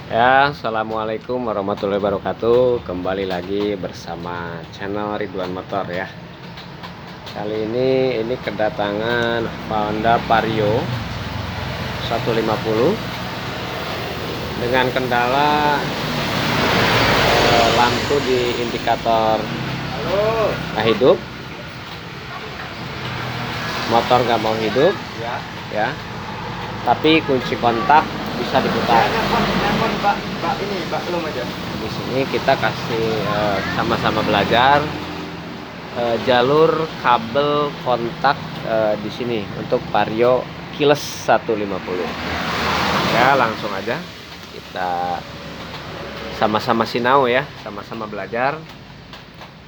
Ya, assalamualaikum warahmatullahi wabarakatuh. Kembali lagi bersama channel Ridwan Motor ya. Kali ini kedatangan Honda Vario 150 dengan kendala lampu di indikator nggak hidup, motor nggak mau hidup ya. Tapi kunci kontak bisa diputar. Di sini kita kasih sama-sama belajar jalur kabel kontak di sini untuk Vario Keyless 150. Ya, langsung aja kita sama-sama sinau ya, sama-sama belajar.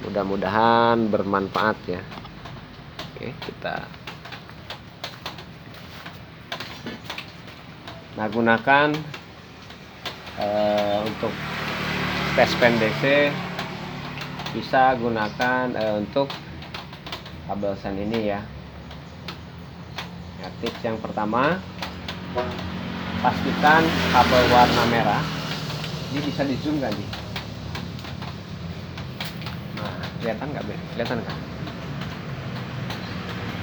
Mudah-mudahan bermanfaat ya. Oke, kita gunakan untuk tes pen DC, bisa gunakan untuk kabel sen ini ya. Tips yang pertama, pastikan kabel warna merah. Ini bisa di zoom kan nih? Nah, kelihatan nggak? Kelihatan kan?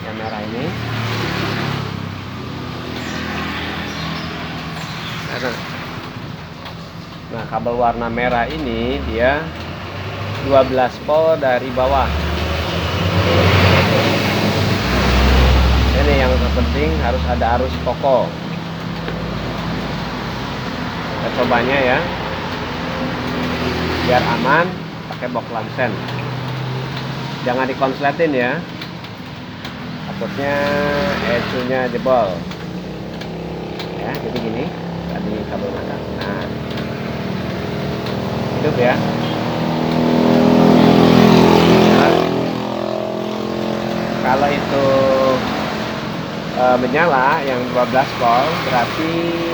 Yang merah ini. Nah, kabel warna merah ini dia 12 volt dari bawah. Ini yang terpenting, harus ada arus pokok. Kita cobanya ya, biar aman pakai box lamsen. Jangan dikonsletin ya, takutnya ECU-nya jebol ya. Jadi gini tadi kabel mana. Nah, hidup ya. Nah, kalau itu menyala yang 12 volt, berarti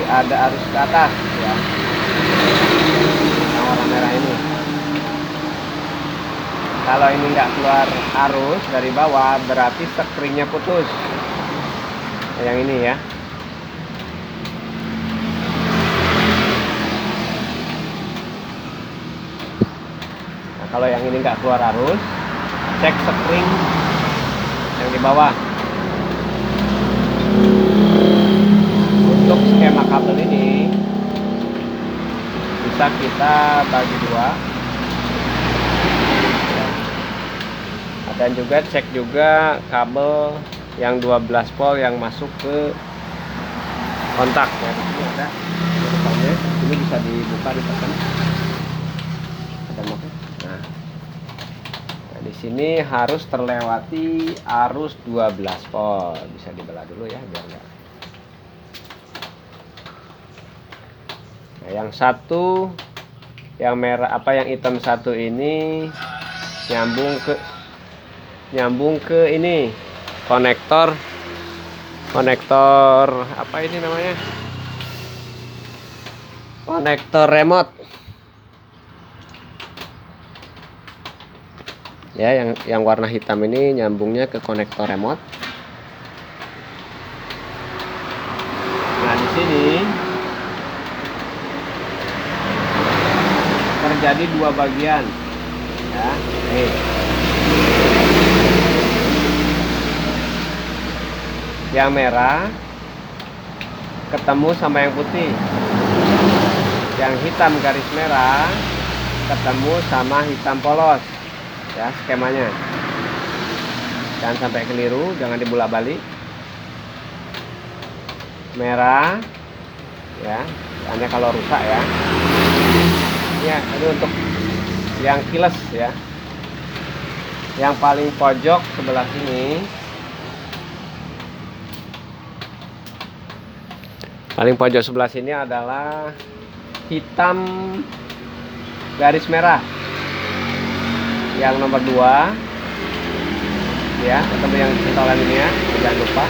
ada arus ke atas ya, yang warna merah ini. Kalau ini nggak keluar arus dari bawah, berarti sekringnya putus. Yang ini ya. Nah, kalau yang ini nggak keluar arus, cek sekring yang di bawah. Untuk skema kabel ini bisa kita bagi dua. Dan juga cek juga kabel yang 12 volt yang masuk ke kontak ya. Di sini ada depannya, ini bisa dibuka, ditekan. Ada mau? Nah, di sini harus terlewati arus 12 volt. Bisa dibelah dulu ya biar enggak. Nah, yang satu, yang merah yang hitam satu ini nyambung ke ini konektor apa ini namanya, konektor remote ya. Yang warna hitam ini nyambungnya ke konektor remote. Nah, di sini terjadi dua bagian ya. Yang merah ketemu sama yang putih, yang hitam garis merah ketemu sama hitam polos ya, skemanya. Jangan sampai keliru, jangan dibolak-balik. Merah ya, hanya kalau rusak ya. Ini untuk yang keyless ya. Yang paling pojok sebelah sini, paling pojok sebelah sini adalah hitam garis merah. Yang nomor 2 ya, ketemu yang cetolan ini ya, jangan lupa.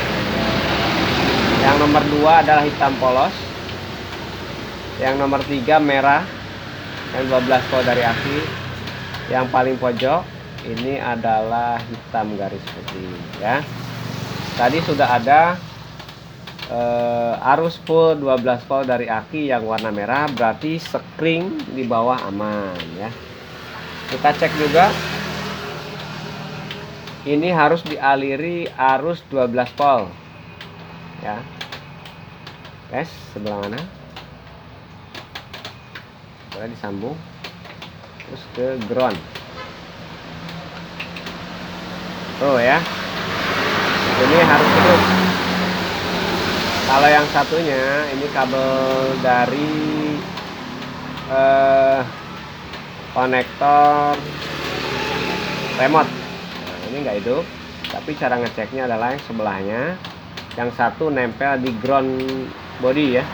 Yang nomor 2 adalah hitam polos. Yang nomor 3 merah, yang 12 volt dari aki. Yang paling pojok ini adalah hitam garis putih ya. Tadi sudah ada arus full 12 volt dari aki yang warna merah, berarti sekring di bawah aman ya. Kita cek juga, ini harus dialiri arus 12 volt ya. Tes sebelah mana, boleh disambung terus ke ground tuh ya, ini harus hidup. Kalau yang satunya ini kabel dari konektor remote, nah, ini nggak hidup, tapi cara ngeceknya adalah yang sebelahnya, yang satu nempel di ground body ya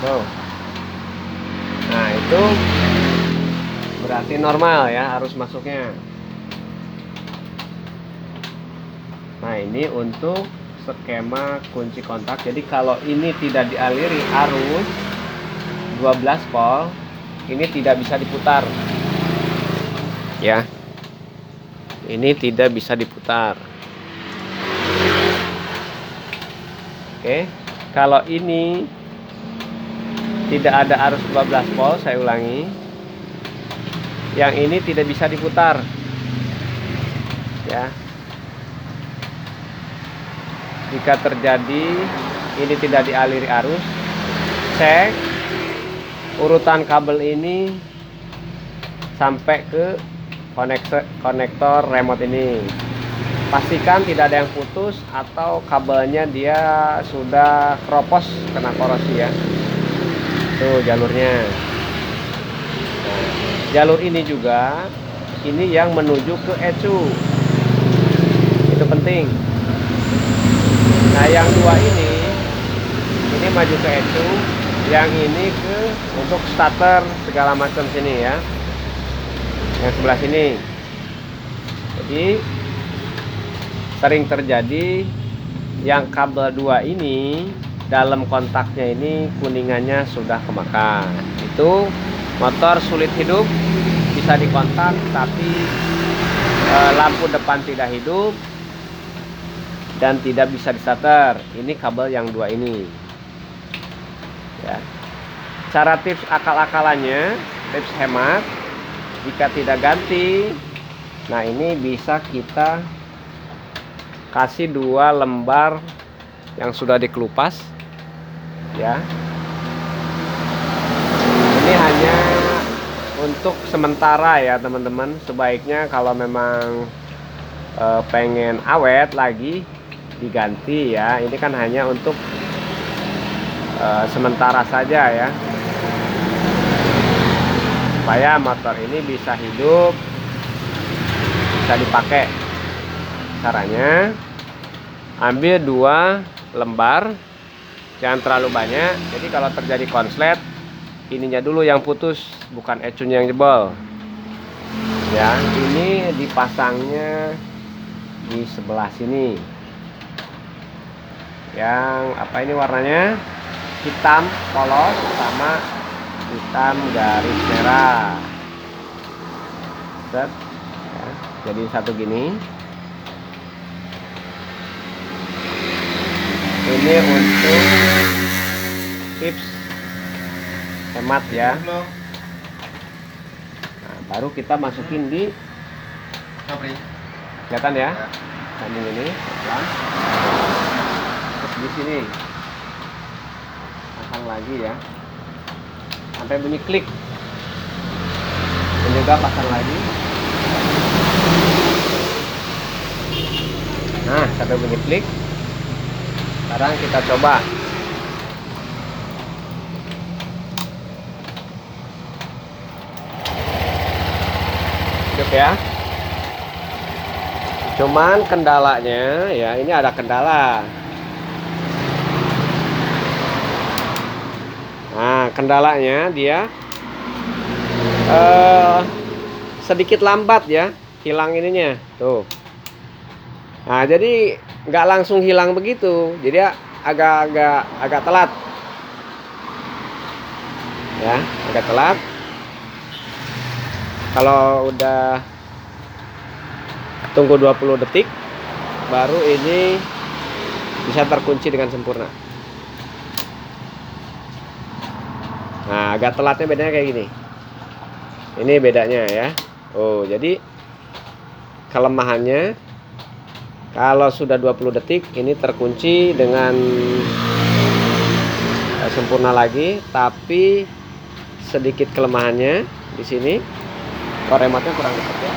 tuh. Nah itu berarti normal ya arus masuknya. Nah ini untuk skema kunci kontak. Jadi kalau ini tidak dialiri arus 12 volt, ini tidak bisa diputar ya, ini tidak bisa diputar. Oke, kalau ini tidak ada arus 12 volt, saya ulangi, yang ini tidak bisa diputar ya. Jika terjadi ini tidak dialiri arus, cek urutan kabel ini sampai ke konektor remote ini. Pastikan tidak ada yang putus atau kabelnya dia sudah keropos kena korosi ya. Tuh jalurnya. Nah, jalur ini juga, ini yang menuju ke ECU. Itu penting. Nah yang dua ini maju ke ECU, yang ini ke untuk starter segala macam sini ya, yang sebelah sini. Jadi sering terjadi yang kabel dua ini dalam kontaknya ini kuningannya sudah kemakan, itu motor sulit hidup, bisa dikontak tapi lampu depan tidak hidup dan tidak bisa di-starter. Ini kabel yang dua ini ya. Cara tips akal-akalannya, tips hemat, jika tidak ganti, nah ini bisa kita kasih 2 lembar yang sudah dikelupas ya. Ini hanya untuk sementara ya teman-teman. Sebaiknya kalau memang pengen awet lagi diganti ya. Ini kan hanya untuk sementara saja ya, supaya motor ini bisa hidup, bisa dipakai. Caranya ambil 2 lembar, jangan terlalu banyak. Jadi kalau terjadi konslet, ininya dulu yang putus, bukan ECU-nya yang jebol ya. Ini dipasangnya di sebelah sini, yang apa ini warnanya hitam polos sama hitam garis merah. Set ya, jadi satu gini. Ini untuk tips hemat ya. Nah, baru kita masukin di kelihatan ya, sambung ini pelan. Terus di sini pasang lagi ya sampai bunyi klik, dan juga pasang lagi. Nah sampai bunyi klik. Sekarang kita coba. Hidup ya. Cuman kendalanya ya, ini ada kendala. Nah kendalanya dia sedikit lambat ya, hilang ininya tuh. Nah jadi nggak langsung hilang begitu, jadi agak telat ya, agak telat. Kalau udah tunggu 20 detik baru ini bisa terkunci dengan sempurna. Nah, agak telatnya bedanya kayak gini. Ini bedanya ya. Oh, jadi kelemahannya kalau sudah 20 detik ini terkunci dengan sempurna lagi, tapi sedikit kelemahannya di sini. Kok remote-nya kurang dekat ya.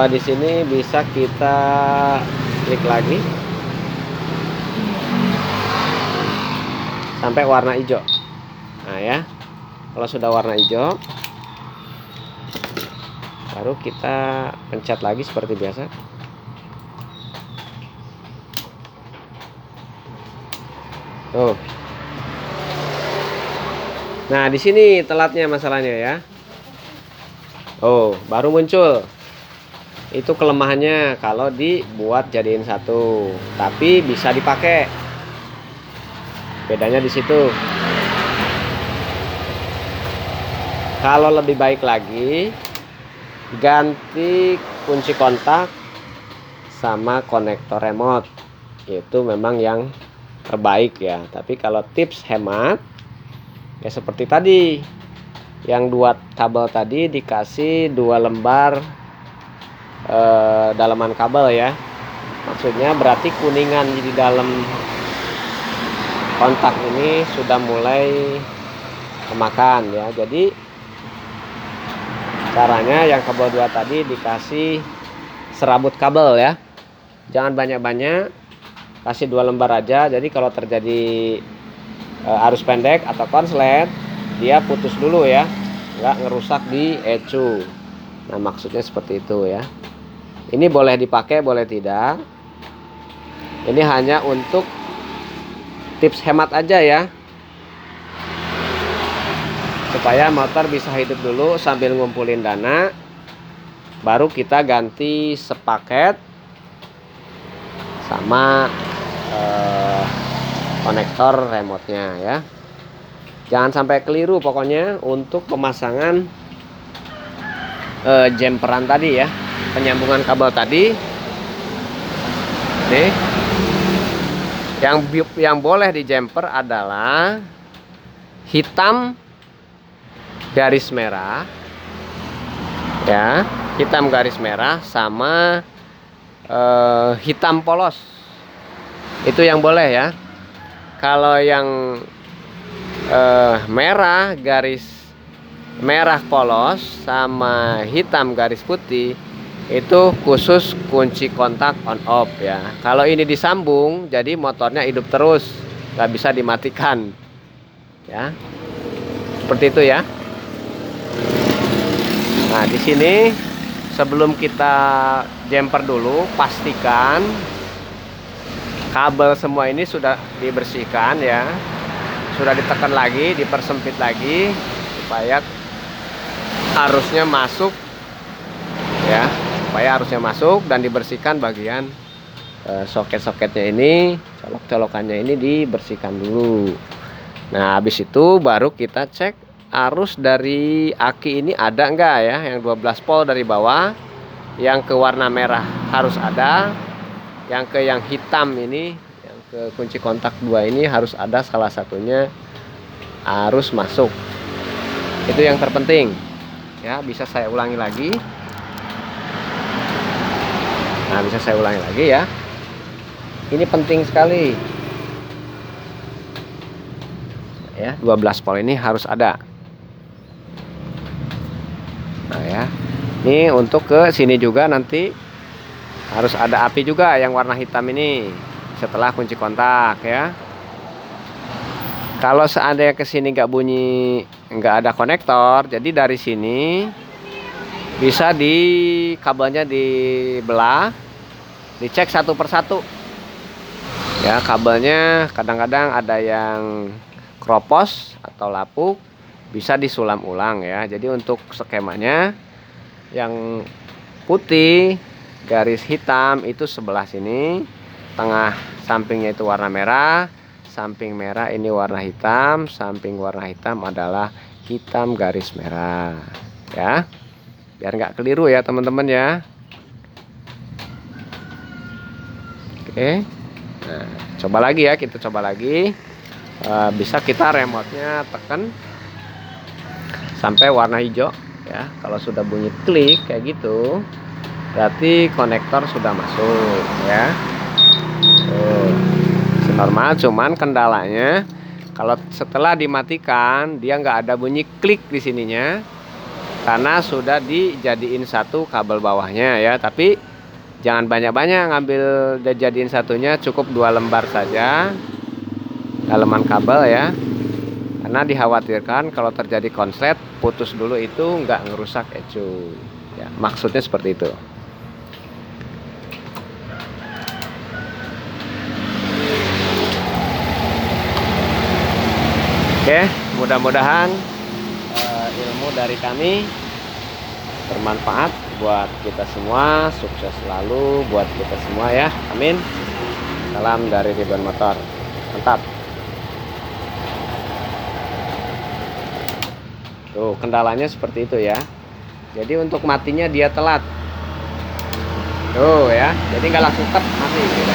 Di sini bisa kita klik lagi sampai warna hijau. Nah ya, kalau sudah warna hijau, baru kita pencet lagi seperti biasa. Tuh. Nah, di sini telatnya masalahnya ya. Oh, baru muncul. Itu kelemahannya kalau dibuat jadiin satu, tapi bisa dipakai. Bedanya di situ. Kalau lebih baik lagi, ganti kunci kontak sama konektor remote. Itu memang yang terbaik ya. Tapi kalau tips hemat, ya seperti tadi, yang 2 kabel tadi dikasih 2 lembar dalaman kabel ya. Maksudnya berarti kuningan di dalam kontak ini sudah mulai kemakan ya. Jadi caranya yang kabel 2 tadi dikasih serabut kabel ya. Jangan banyak-banyak, kasih 2 lembar aja. Jadi kalau terjadi arus pendek atau konslet, dia putus dulu ya, nggak ngerusak di ECU. Nah, maksudnya seperti itu ya. Ini boleh dipakai, boleh tidak. Ini hanya untuk tips hemat aja ya, supaya motor bisa hidup dulu sambil ngumpulin dana. Baru kita ganti sepaket sama konektor remote-nya ya. Jangan sampai keliru pokoknya untuk pemasangan jumperan tadi ya, penyambungan kabel tadi. Nih, yang boleh di jumper adalah hitam garis merah ya, hitam garis merah sama hitam polos. Itu yang boleh ya. Kalau yang merah garis merah polos sama hitam garis putih itu khusus kunci kontak on off ya. Kalau ini disambung, jadi motornya hidup terus, nggak bisa dimatikan ya. Seperti itu ya. Nah, di sini sebelum kita jumper dulu, pastikan kabel semua ini sudah dibersihkan ya. Sudah ditekan lagi, dipersempit lagi supaya arusnya masuk ya, supaya arusnya masuk dan dibersihkan bagian soket-soketnya ini, colok-colokannya ini dibersihkan dulu. Nah, habis itu baru kita cek arus dari aki ini ada enggak ya, yang 12 volt dari bawah, yang ke warna merah harus ada, yang ke yang hitam ini, yang ke kunci kontak 2 ini harus ada salah satunya arus masuk. Itu yang terpenting ya. Bisa saya ulangi lagi. Nah, bisa saya ulangi lagi ya. Ini penting sekali ya, 12 volt ini harus ada. Nah ya, ini untuk ke sini juga nanti harus ada api juga yang warna hitam ini setelah kunci kontak ya. Kalau seandainya ke sini nggak bunyi, nggak ada konektor, jadi dari sini bisa di kabelnya dibelah, dicek satu persatu ya. Kabelnya kadang-kadang ada yang kropos atau lapuk, bisa disulam ulang ya. Jadi untuk skemanya, yang putih garis hitam itu sebelah sini, tengah sampingnya itu warna merah, samping merah ini warna hitam, samping warna hitam adalah hitam garis merah ya, biar nggak keliru ya teman-teman ya. Oke. Nah, coba lagi ya, kita coba lagi. Bisa kita remote-nya tekan sampai warna hijau ya. Kalau sudah bunyi klik kayak gitu, berarti konektor sudah masuk ya. Tuh, normal, cuman kendalanya kalau setelah dimatikan dia nggak ada bunyi klik di sininya karena sudah dijadiin satu kabel bawahnya ya. Tapi jangan banyak-banyak ngambil jadiin satunya, cukup 2 lembar saja daleman kabel ya, karena dikhawatirkan kalau terjadi konslet putus dulu itu nggak ngerusak ecu ya, maksudnya seperti itu. Oke, mudah-mudahan ilmu dari kami bermanfaat buat kita semua, sukses selalu buat kita semua ya, amin. Salam dari Ridwan Motor, mantap. Tuh, kendalanya seperti itu ya. Jadi untuk matinya dia telat. Tuh ya, jadi nggak langsung tet mati gitu.